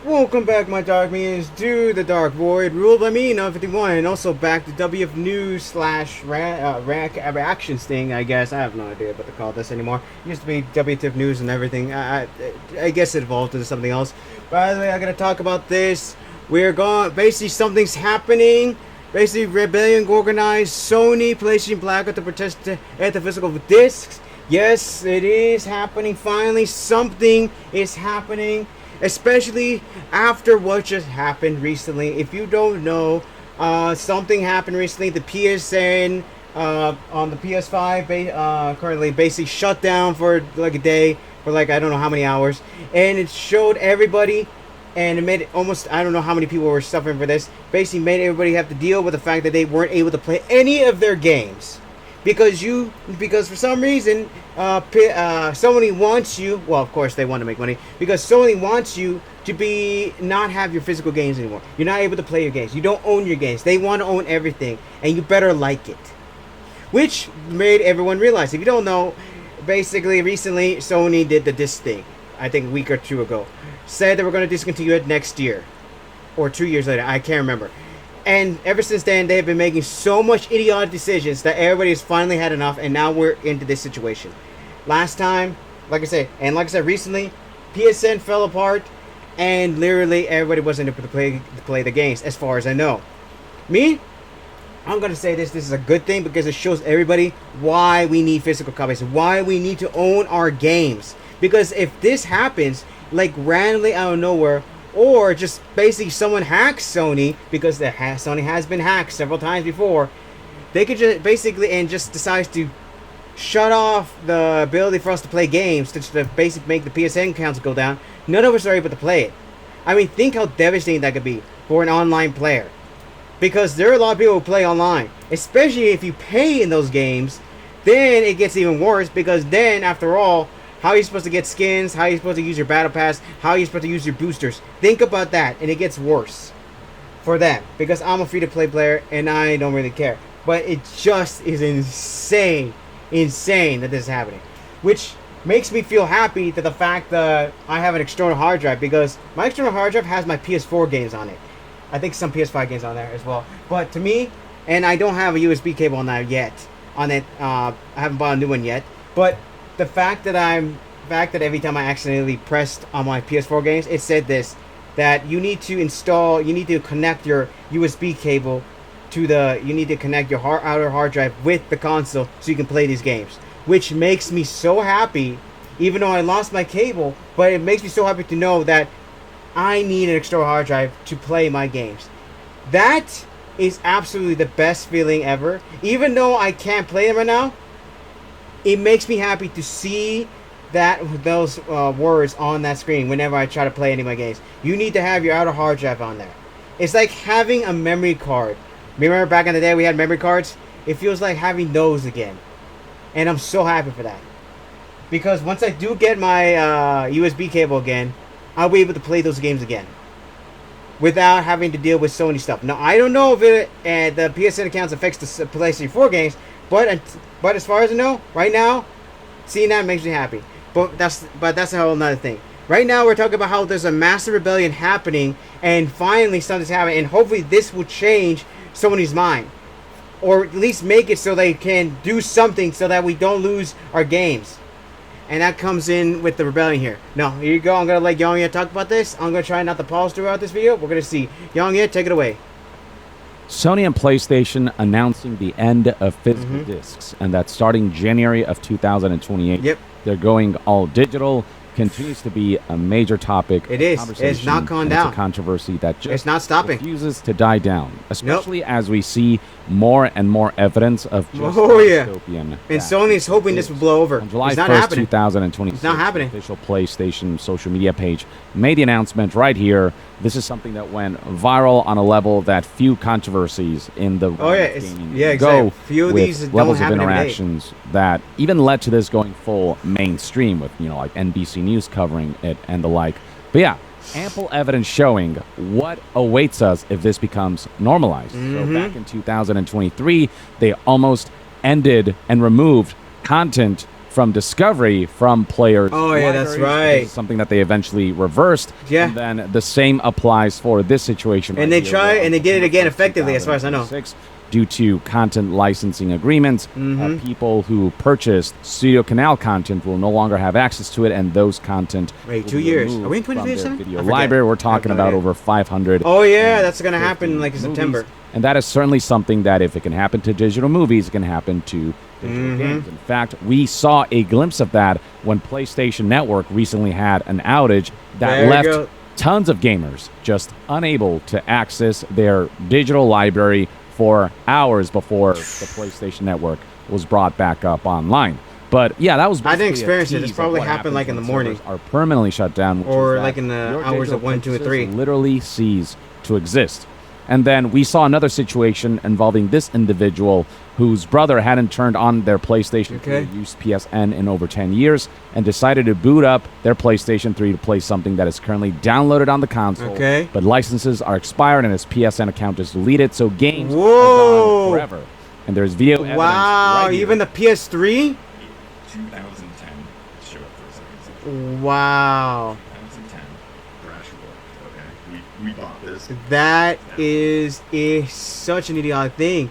Welcome back, my dark minions, to the Dark Void, ruled by me, 51, and also back to WF News slash reactions thing, I guess. I have no idea what to call this anymore. It used to be WTF News and everything. I guess it evolved into something else. By the way, I gotta talk about this. We're going, basically something's happening. Basically, rebellion organized, Sony, PlayStation Blackout to protest at the physical discs. Yes, it is happening. Finally, something is happening. Especially after what just happened recently. If you don't know, something happened recently. The PSN on the PS5 currently basically shut down for like a day, for like I don't know how many hours, and it showed everybody, and it made it almost, I don't know how many people were suffering for this. Basically made everybody have to deal with the fact that they weren't able to play any of their games. Because for some reason, Sony wants you. Well, of course they want to make money. Because Sony wants you to not have your physical games anymore. You're not able to play your games. You don't own your games. They want to own everything, and you better like it. Which made everyone realize. If you don't know, basically recently Sony did the disc thing. I think a week or two ago, said they were going to discontinue it next year, or 2 years later. I can't remember. And ever since then, they've been making so much idiotic decisions that everybody has finally had enough, and now we're into this situation. Last time, like I said, recently, PSN fell apart, and literally everybody wasn't able to play the games, as far as I know. Me, I'm going to say this is a good thing, because it shows everybody why we need physical copies, why we need to own our games. Because if this happens, like randomly out of nowhere, or just basically someone hacks Sony, because Sony has been hacked several times before, they could just basically just decides to shut off the ability for us to play games, to basically make the PSN counts go down. None of us are able to play it. I mean, think how devastating that could be for an online player. Because there are a lot of people who play online, especially if you pay in those games. Then it gets even worse, because then, after all, how are you supposed to get skins? How are you supposed to use your battle pass? How are you supposed to use your boosters? Think about that, and it gets worse for them. Because I'm a free-to-play player, and I don't really care. But it just is insane that this is happening. Which makes me feel happy to the fact that I have an external hard drive, because my external hard drive has my PS4 games on it. I think some PS5 games on there as well. But to me, and I don't have a USB cable on that yet. I haven't bought a new one yet. But the fact that every time I accidentally pressed on my PS4 games, it said this, that you need to connect your USB cable you need to connect your outer hard drive with the console so you can play these games. Which makes me so happy, even though I lost my cable, but it makes me so happy to know that I need an external hard drive to play my games. That is absolutely the best feeling ever. Even though I can't play them right now, it makes me happy to see those words on that screen whenever I try to play any of my games. You need to have your outer hard drive on there. It's like having a memory card. Remember back in the day we had memory cards? It feels like having those again. And I'm so happy for that. Because once I do get my USB cable again, I'll be able to play those games again without having to deal with Sony stuff. Now, I don't know if the PSN accounts affects the PlayStation 4 games, but as far as I know, right now, seeing that makes me happy. But that's a whole nother thing. Right now, we're talking about how there's a massive rebellion happening, and finally something's happening, and hopefully this will change Sony's mind, or at least make it so they can do something so that we don't lose our games. And that comes in with the rebellion here. Now, here you go. I'm going to let Yongye talk about this. I'm going to try not to pause throughout this video. We're going to see. Yongye, take it away. Sony and PlayStation announcing the end of physical discs, and that starting January of 2028. Yep. They're going all digital. Continues to be a major topic. It is. It's not gone down. It's a controversy that just it's not stopping. Refuses to die down, especially as we see more and more evidence of just dystopian. And Sony's hoping this will blow over. On July it's not 1st, happening. 2026, it's not happening. The official PlayStation social media page made the announcement right here. This is something that went viral on a level that few controversies in the gaming exactly. Few of these levels don't of interactions that even led to this going full mainstream with like NBC News covering it and the like. But yeah, ample evidence showing what awaits us if this becomes normalized. So back in 2023, they almost ended and removed content from discovery from players. Oh, yeah, that's libraries. right. This is something that they eventually reversed. Yeah. And then the same applies for this situation. And right they here, try where and they on did it again September effectively, as far as I know. 2026, due to content licensing agreements, people who purchased Studio Canal content will no longer have access to it, and those content Wait, will 2 be years? removed Are we in from their 2027? video I forget. library. We're I talking have no about idea. over 500. Oh yeah, that's gonna happen like in movies. September. And that is certainly something that if it can happen to digital movies, it can happen to digital games. In fact, we saw a glimpse of that when PlayStation Network recently had an outage that There you left go. tons of gamers just unable to access their digital library for hours before the PlayStation Network was brought back up online. But yeah, that was. I didn't basically a experience it. tease It's of probably what happened, happens like, in when the morning. servers are permanently shut down, which Or, is that like, in the your hours digital of 1, 2, or purchases 3. literally cease to exist. And then we saw another situation involving this individual whose brother hadn't turned on their PlayStation 3 Okay. or used PSN in over 10 years and decided to boot up their PlayStation 3 to play something that is currently downloaded on the console. Okay. But licenses are expired and his PSN account is deleted, so games are Whoa. gone forever. And there's video evidence Wow, right here. even the PS3? 2010 show up for a second. Wow. 2010 crash report. Okay, we bought this. That is such an idiotic thing.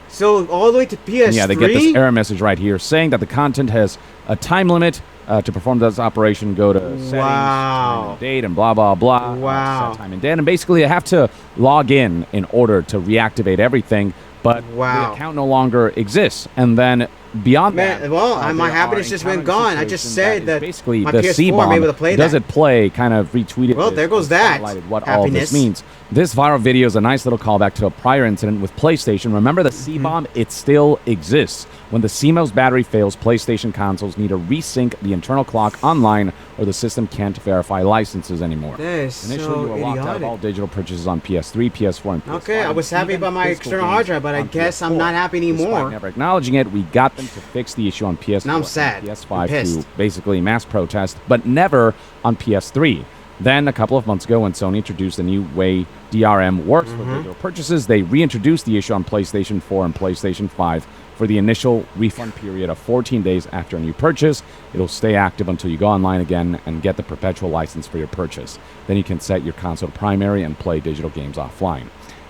So all the way to PS3? And yeah, they get this error message right here saying that the content has a time limit to perform this operation. Go to settings, time and date, and blah, blah, blah. Wow. Set time and date. And basically, I have to log in order to reactivate everything, but Wow. the account no longer exists. And then beyond Man, that, well, my there happiness are just been encountering gone. I just situations said is that basically my the PS4 I'm C-bomb able to play does that. it play kind of retweeted. Well, this there goes and that. highlighted what all Happiness. this means. This viral video is a nice little callback to a prior incident with PlayStation. Remember the C-bomb? It still exists. When the CMOS battery fails, PlayStation consoles need to resync the internal clock online or the system can't verify licenses anymore. That is Initially, so you were locked out of all idiotic. digital purchases on PS3, PS4, and PS5. Okay, I was happy even about my physical external games hard drive, but I on guess I'm PS4. not happy Despite anymore. never acknowledging it, we got them to fix the issue on PS4 Now I'm sad. and I'm PS5 pissed. to basically mass protest, but never on PS3. Then, a couple of months ago, when Sony introduced the new way DRM works for digital purchases, they reintroduced the issue on PlayStation 4 and PlayStation 5 for the initial refund period of 14 days after a new purchase. It'll stay active until you go online again and get the perpetual license for your purchase. Then you can set your console to primary and play digital games offline.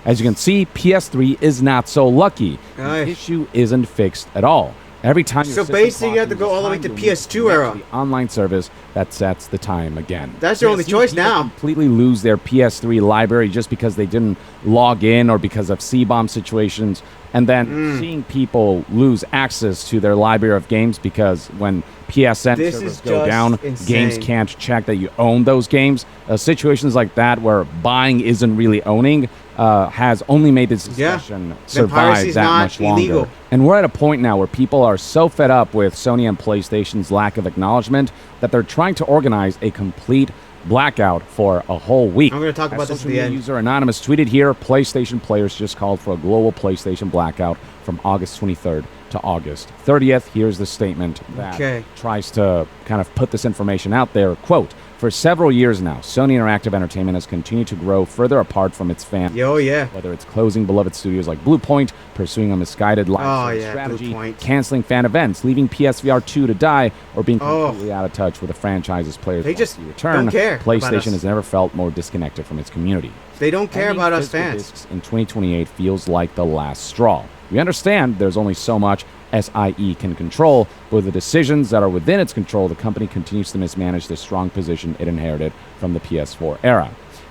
As you can see, PS3 is not so lucky. Aye. The issue isn't fixed at all. Every time your So system basically, clock you have to loses go all the way time, to you'll need to PS2 connect era. to the online service that sets the time again. That's your only See choice people now. Completely lose their PS3 library just because they didn't log in or because of C-bomb situations, and then seeing people lose access to their library of games because when PSN This servers is go just down, insane. games can't check that you own those games. Situations like that where buying isn't really owning has only made this Yeah. discussion Then survive piracy's that not much longer. illegal. And we're at a point now where people are so fed up with Sony and PlayStation's lack of acknowledgement that they're trying to organize a complete blackout for a whole week. I'm gonna talk As about this at social the media end. user Anonymous tweeted here, PlayStation players just called for a global PlayStation blackout from August 23rd to August 30th. Here's the statement that Okay. tries to kind of put this information out there. Quote, for several years now, Sony Interactive Entertainment has continued to grow further apart from its fans. Yo, yeah. Whether it's closing beloved studios like Bluepoint, pursuing a misguided live Oh, service yeah, strategy, Bluepoint. canceling fan events, leaving PSVR 2 to die, or being Oh. completely out of touch with the franchise's players They want just to see return, don't care about PlayStation us. has never felt more disconnected from its community. They don't care Ending about us physical fans. discs in 2028 feels like the last straw. We understand there's only so much SIE can control, but with the decisions that are within its control, the company continues to mismanage the strong position it inherited from the PS4 era.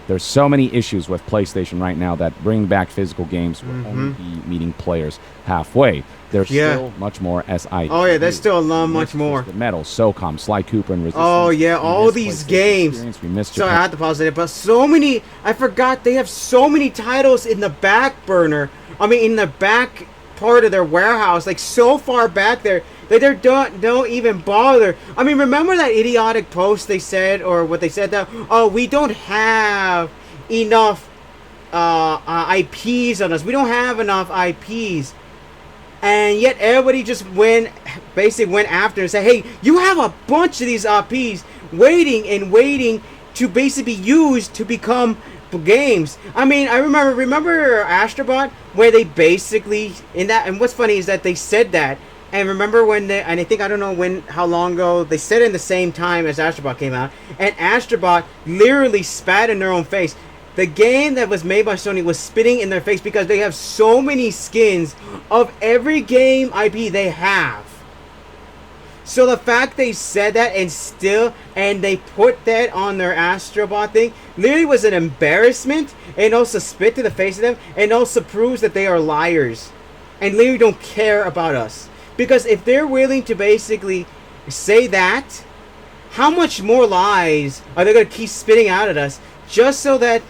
There's so many issues with PlayStation right now that bringing back physical games will only be meeting players halfway. There's Yeah. still much more SIE. Oh, yeah, to there's do. still a lot We much missed more. Twisted Metal, SOCOM, Sly Cooper, and Resistance. Oh, yeah, We all missed these PlayStation games. Experience. We missed Sorry, I Japan. had to pause it, but so many. I forgot they have so many titles in the back burner. I mean, in the back part of their warehouse, like so far back there, that they don't even bother. I mean, remember that idiotic post they said, or what they said that, oh, we don't have enough IPs on us. We don't have enough IPs. And yet everybody just basically went after and said, hey, you have a bunch of these IPs waiting to basically be used to become games. I mean, I remember Astrobot, where they basically, and what's funny is that they said that And remember when and I think, I don't know how long ago, they said in the same time as Astrobot came out, and Astrobot literally spat in their own face. The game that was made by Sony was spitting in their face because they have so many skins of every game IP they have. So the fact they said that and they put that on their Astrobot thing literally was an embarrassment, and also spit to the face of them, and also proves that they are liars and literally don't care about us. Because if they're willing to basically say that, how much more lies are they going to keep spitting out at us just so that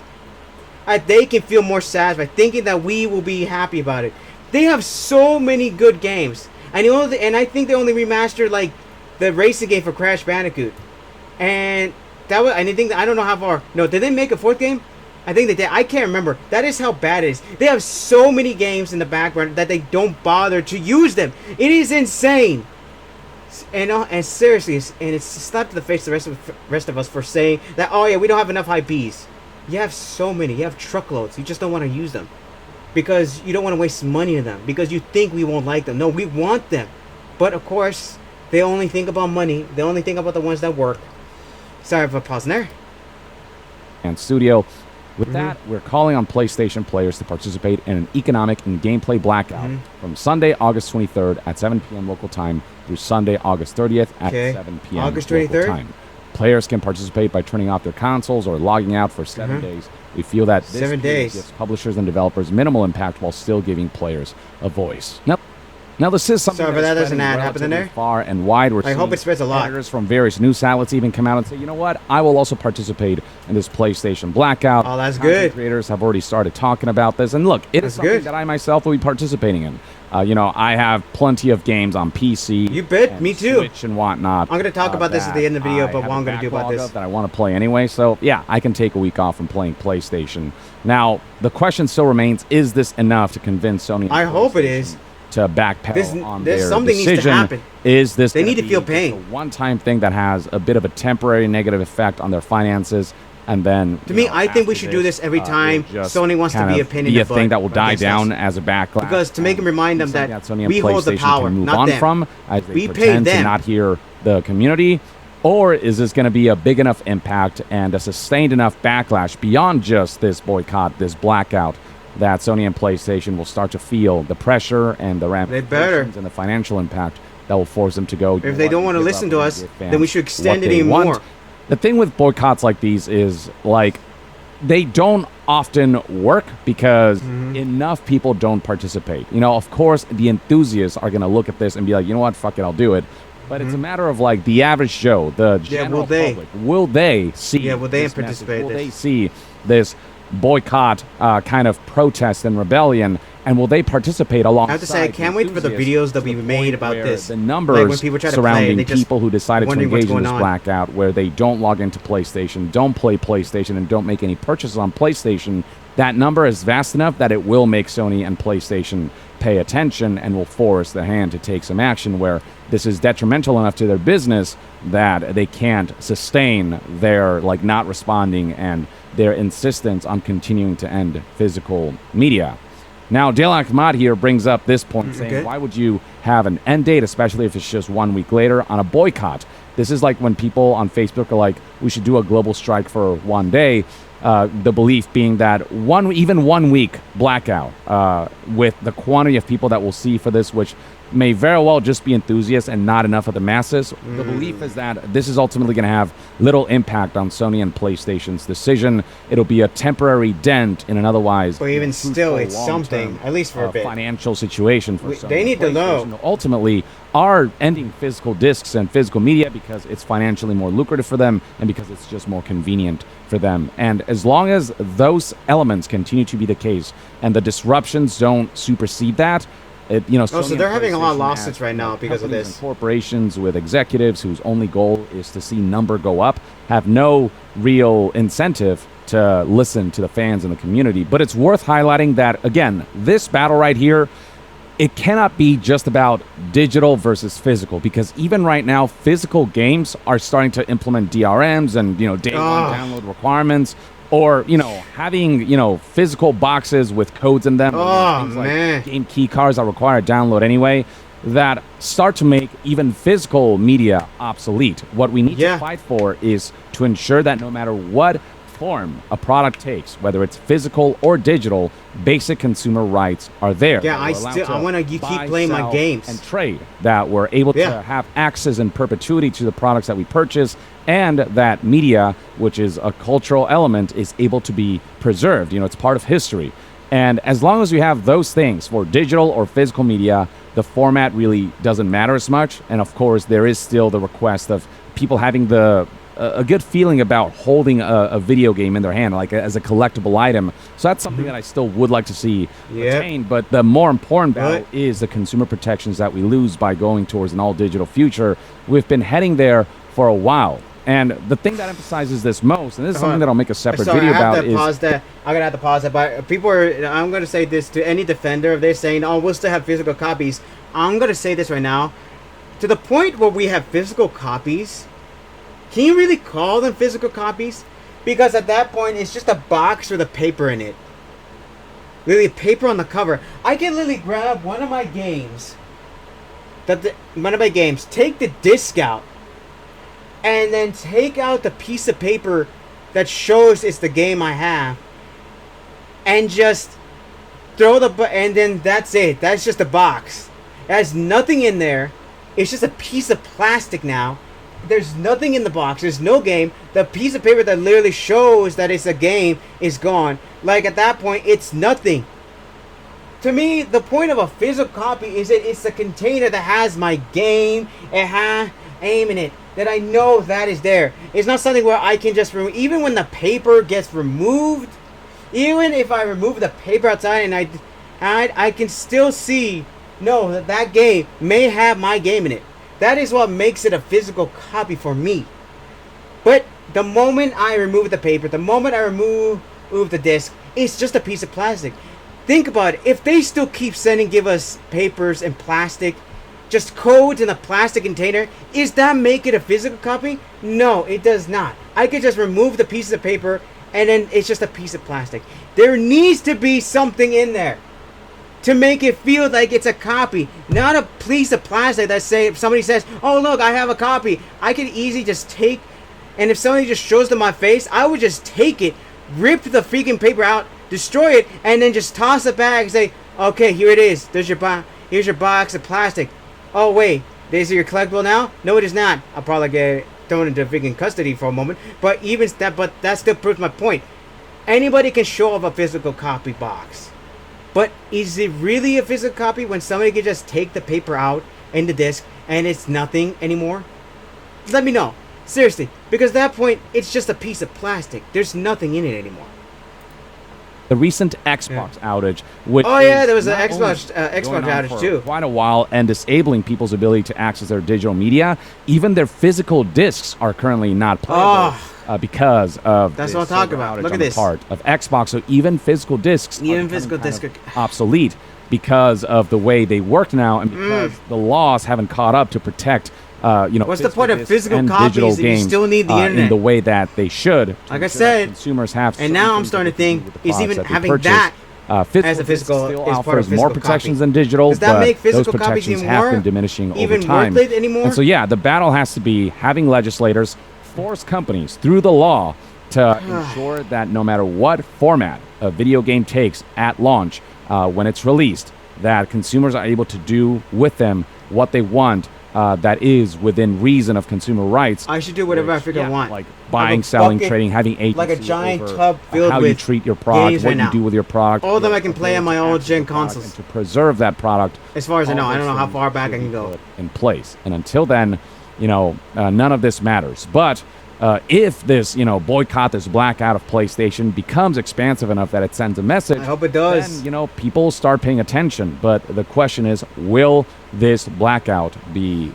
they can feel more satisfied, thinking that we will be happy about it? They have so many good games. And I think they only remastered like the racing game for Crash Bandicoot, and that was. And I think I don't know how far. No, did they make a fourth game? I think they did. I can't remember. That is how bad it is. They have so many games in the background that they don't bother to use them. It is insane. And seriously, and it's slapped to the face of the rest of us for saying that. Oh yeah, we don't have enough IPs. You have so many. You have truckloads. You just don't want to use them. Because you don't want to waste money on them. Because you think we won't like them. No, we want them. But of course, they only think about money. They only think about the ones that work. Sorry for pausing there. And studio. With that, we're calling on PlayStation players to participate in an economic and gameplay blackout from Sunday, August 23rd at 7 p.m. local time through Sunday, August 30th at 7 p.m. August local 23rd? time. Players can participate by turning off their consoles or logging out for 7 days. We feel that this 7 days gives publishers and developers minimal impact while still giving players a voice. Now this is something Sorry, but that doesn't spreading happen in relatively there. far and wide. I hope it spreads a lot. Editors from various news outlets even come out and say, you know what, I will also participate in this PlayStation blackout. Oh, that's Content good. Creators have already started talking about this, and look, it is something good. that I myself will be participating in. I have plenty of games on PC. You bet, and me too. Switch and whatnot. I'm going to talk about this at the end of the video, but I what I'm have a going to do about backlog this. of that I want to play anyway, so yeah, I can take a week off from playing PlayStation. Now, the question still remains, is this enough to convince Sony and I hope it PlayStation is. to backpedal on their something decision? needs to happen. Is this They gonna need to be feel just pain. a one-time thing that has a bit of a temporary negative effect on their finances, and then To me, I think we should do this every time Sony wants to be a pain in the butt thing that will die against down us. as a backlash. Because to make them remind them that Sony and we hold the PlayStation power, can move not on them. from, as they We paid pretend to them. not hear the community. Or is this going to be a big enough impact and a sustained enough backlash beyond just this boycott, this blackout, that Sony and PlayStation will start to feel the pressure and the ramifications and the financial impact that will force them to go. If they don't want to listen to us, then we should extend it even more. The thing with boycotts like these is, like, they don't often work because enough people don't participate. Of course, the enthusiasts are going to look at this and be like, you know what, fuck it, I'll do it. But it's a matter of, like, the average Joe, the general public. Will they see will they this participate message? Will in they this? see this boycott kind of protest and rebellion? And will they participate alongside? I have to say, I can't wait for the videos that we made about this. The numbers like when people try to surrounding play, people who decided to wondering what's engage in going this on. blackout, where they don't log into PlayStation, don't play PlayStation, and don't make any purchases on PlayStation, that number is vast enough that it will make Sony and PlayStation pay attention and will force the hand to take some action where this is detrimental enough to their business that they can't sustain their, like, not responding and their insistence on continuing to end physical media. Now, Dale Ahmad here brings up this point, saying, why would you have an end date, especially if it's just 1 week later, on a boycott? This is like when people on Facebook are like, we should do a global strike for 1 day. The belief being that even 1 week blackout with the quantity of people that will see for this, which may very well just be enthusiasts and not enough of the masses. The belief is that this is ultimately going to have little impact on Sony and PlayStation's decision. It'll be a temporary dent in an otherwise, But even still, it's long-term, something, at least for a bit. financial situation for Sony. They need to know. PlayStation ultimately are ending physical discs and physical media because it's financially more lucrative for them and because it's just more convenient for them. And as long as those elements continue to be the case and the disruptions don't supersede that, so they're having a lot of lawsuits right now because of this. Corporations with executives whose only goal is to see number go up have no real incentive to listen to the fans and the community. But it's worth highlighting that, again, this battle right here, it cannot be just about digital versus physical, because even right now, physical games are starting to implement DRMs and, day one download requirements, or, having, physical boxes with codes in them. Oh, things man. like game key cards that require a download anyway. that start to make even physical media obsolete. What we need Yeah. to fight for is to ensure that no matter what form a product takes, whether it's physical or digital, basic consumer rights are there. Yeah, That I we're allowed still- to I wanna keep buy, playing my sell, games. and trade, that we're able Yeah. to have access in perpetuity to the products that we purchase, and that media, which is a cultural element, is able to be preserved. It's part of history. And as long as we have those things for digital or physical media, the format really doesn't matter as much. And of course, there is still the request of people having a good feeling about holding a video game in their hand, like as a collectible item. So that's something that I still would like to see Yep. retained. But the more important battle Right. is the consumer protections that we lose by going towards an all-digital future. We've been heading there for a while. And the thing that emphasizes this most, and this is something that I'll make a separate Sorry, video I have about, to is pause that. I'm gonna have to pause that. But people are. I'm gonna say this to any defender of this saying, "Oh, we'll still have physical copies." I'm gonna say this right now. To the point where we have physical copies, can you really call them physical copies? Because at that point, it's just a box with a paper in it. Literally, paper on the cover. I can literally grab one of my games. Take the disc out, and then take out the piece of paper that shows it's the game I have, and just throw and then that's it. That's just a box. It has nothing in there. It's just a piece of plastic now. There's nothing in the box. There's no game. The piece of paper that literally shows that it's a game is gone. Like, at that point, it's nothing. To me, the point of a physical copy is that it's a container that has my game. It has aim in it. That I know that is there. It's not something where I can just remove. Even when the paper gets removed, even if I remove the paper outside and I can still see, no, that game may have my game in it. That is what makes it a physical copy for me. But the moment I remove the paper, the moment I remove the disc, it's just a piece of plastic. Think about it. If they still keep give us papers and plastic, just codes in a plastic container, is that make it a physical copy? No, it does not. I could just remove the piece of paper and then it's just a piece of plastic. There needs to be something in there to make it feel like it's a copy, not a piece of plastic that if somebody says, "Oh look, I have a copy," I could easily just take, and if somebody just shows them my face, I would just take it, rip the freaking paper out, destroy it, and then just toss it back and say, "Okay, here it is. Here's your box of plastic. Oh wait, is it your collectible now? No, it is not. I'll probably get thrown into freaking custody for a moment. But that still proves my point. Anybody can show off a physical copy box. But is it really a physical copy when somebody can just take the paper out and the disc and it's nothing anymore? Let me know. Seriously. Because at that point, it's just a piece of plastic. There's nothing in it anymore. the recent Xbox outage, which there was an not Xbox only going on outage for too. quite a while and disabling people's ability to access their digital media. Even their physical discs are currently not playable because of That's the what I'm talking server about. outage Look at on the this. part of Xbox. So even physical discs, are obsolete because of the way they work now, and because the laws haven't caught up to protect. What's the point of discs physical and copies digital if you games, still need the internet? in the way that they should? Like I said, consumers have. and now I'm starting to think, is even having that as a physical still is part of offers physical more protections copy. than digital. Does that but make physical those copies protections even have more- been diminishing over even time. worth it anymore? And so the battle has to be having legislators force companies through the law to ensure that no matter what format a video game takes at launch, when it's released, that consumers are able to do with them what they want. That is within reason of consumer rights. I should do whatever I freaking want. Like buying, selling, trading, having agency like a giant over tub filled how with you treat your product, games what right you now. do with your product. All of them your I can play on ability my to old access gen the product consoles. and to preserve that product. As far as I know, all I don't know how those far back things I can should be go. put in place. And until then, none of this matters. But if this, boycott, this blackout of PlayStation becomes expansive enough that it sends a message, I hope it does. then, people start paying attention. But the question is, will this blackout be,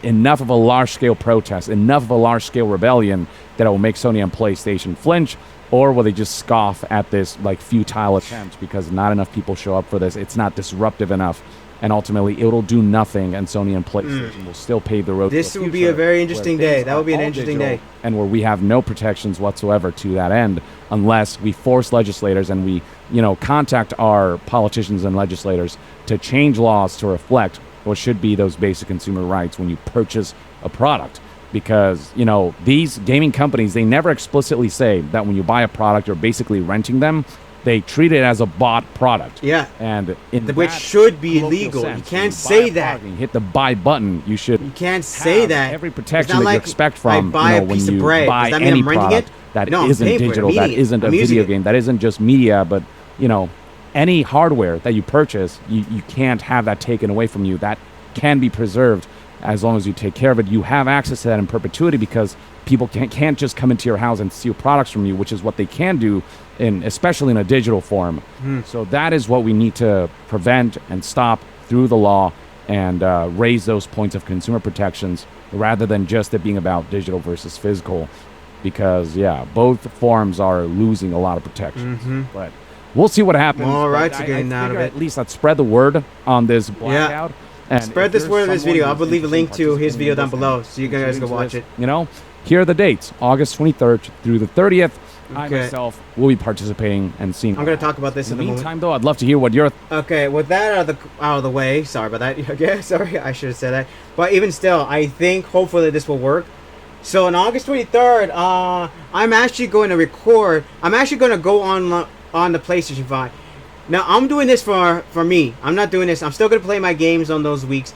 enough of a large-scale protest, enough of a large-scale rebellion that it will make Sony and PlayStation flinch? Or will they just scoff at this, futile attempt because not enough people show up for this? It's not disruptive enough. And ultimately, it'll do nothing, and Sony and PlayStation will still pave the road. This to a would be a future very interesting where day. things That would be an are all interesting digital, day. and where we have no protections whatsoever to that end, unless we force legislators and we, contact our politicians and legislators to change laws to reflect what should be those basic consumer rights when you purchase a product. Because, you know, these gaming companies, they never explicitly say that when you buy a product or basically renting them, they treat it as a bought product. Yeah. And in Which that should be colloquial illegal. sense, You can't when say buy a that. product and you hit the buy button. You should. You can't say have that. every It's protection not that like you expect I from buy a when piece of you bread. buy Does that mean any I'm renting product it? that No, I'm isn't paying for it. I'm digital, that eating it. isn't a I'm using video it. game, that isn't just media, but you know, any hardware that you purchase, you can't have that taken away from you. That can be preserved as long as you take care of it. You have access to that in perpetuity because people can't just come into your house and steal products from you, which is what they can do, especially in a digital form. So that is what we need to prevent and stop through the law and raise those points of consumer protections rather than just it being about digital versus physical. Because, yeah, both forms are losing a lot of protections. But we'll see what happens. All But right, you're I getting out of figure it. At least let's spread the word on this blackout. And Spread if this you're word of this someone video. I who's will leave a interested in link to his participating video in down this below and so you guys contributing can to watch this, it. You know, here are the dates: August 23rd through the 30th. I Okay. myself will be participating and seeing. I'm going to talk about this In in the a moment. meantime, though, I'd love to hear what your Okay, with that out of the way, sorry about that. Okay, sorry, I should have said that. But even still, I think hopefully this will work. So on August 23rd, I'm actually going to record. I'm actually going to go on the PlayStation 5. Now I'm doing this for me. I'm not doing this. I'm still going to play my games on those weeks.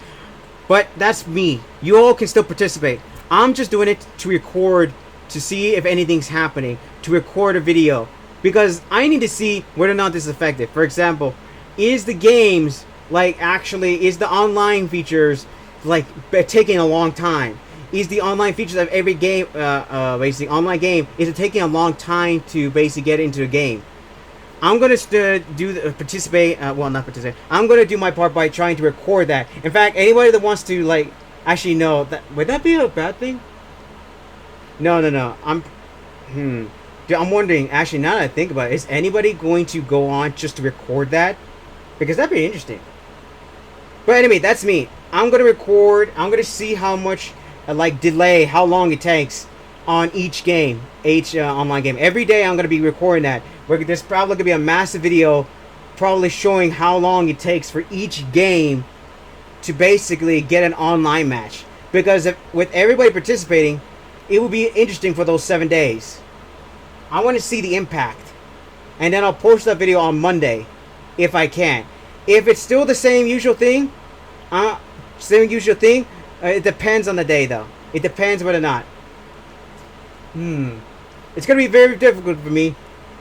But that's me. You all can still participate. I'm just doing it to record, to see if anything's happening, to record a video. Because I need to see whether or not this is effective. For example, is the games, is the online features, taking a long time? Is the online features of every game, basically online game, is it taking a long time to basically get into the game? I'm gonna participate. Well, not participate. I'm gonna do my part by trying to record that. In fact, anybody that wants to actually know that, would that be a bad thing? No. Dude, I'm wondering. Actually, now that I think about it, is anybody going to go on just to record that? Because that'd be interesting. But anyway, that's me. I'm gonna record. I'm gonna see how much delay, how long it takes on each game, each online game. Every day I'm gonna be recording that. There's probably gonna be a massive video, probably showing how long it takes for each game to basically get an online match. Because with everybody participating, it will be interesting for those 7 days. I want to see the impact, and then I'll post that video on Monday, if I can. If it's still the same usual thing, it depends on the day, though. It depends whether or not. It's gonna be very difficult for me.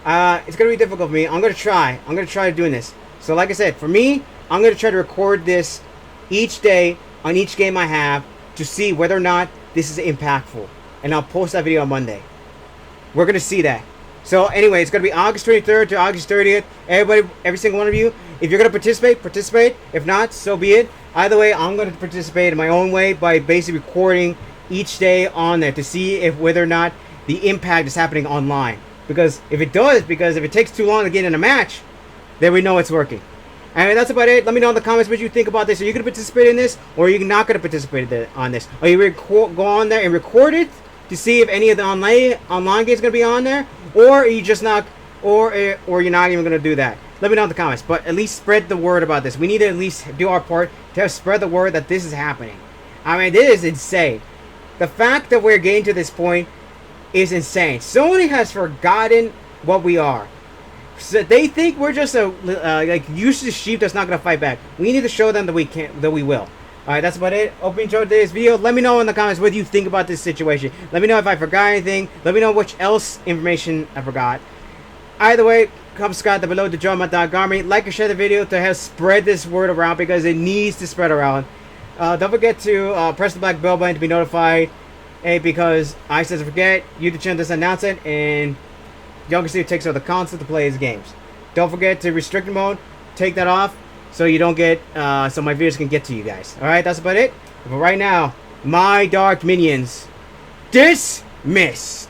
I'm gonna try doing this. So, like I said, for me, I'm gonna try to record this each day on each game I have to see whether or not this is impactful, and I'll post that video on Monday. We're gonna see that. So, anyway, it's gonna be August 23rd to August 30th. Everybody, every single one of you, if you're gonna participate. If not, so be it. Either way, I'm gonna participate in my own way by basically recording each day on there to see whether or not the impact is happening online. Because if it takes too long to get in a match, then we know it's working. Anyway, that's about it. Let me know in the comments what you think about this. Are you going to participate in this, or are you not going to participate on this? Are you going to go on there and record it to see if any of the online games are going to be on there, or are you just not, or you're not even going to do that? Let me know in the comments. But at least spread the word about this. We need to at least do our part to spread the word that this is happening. I mean, this is insane. The fact that we're getting to this point is insane. Sony has forgotten what we are. So they think we're just a useless sheep that's not gonna fight back. We need to show them that we will. All right, that's about it. Hope you enjoyed today's video. Let me know in the comments what you think about this situation. Let me know if I forgot anything. Let me know which else information I forgot. Either way, come subscribe down below to join my dog army. Like and share the video to help spread this word around because it needs to spread around. Don't forget to press the black bell button to be notified. Because I said to forget, YouTube channel doesn't announce it, and Younger Steve takes over the console to play his games. Don't forget to restricted mode, take that off, so you don't get, so my videos can get to you guys. Alright, that's about it. But right now, my dark minions, dismiss!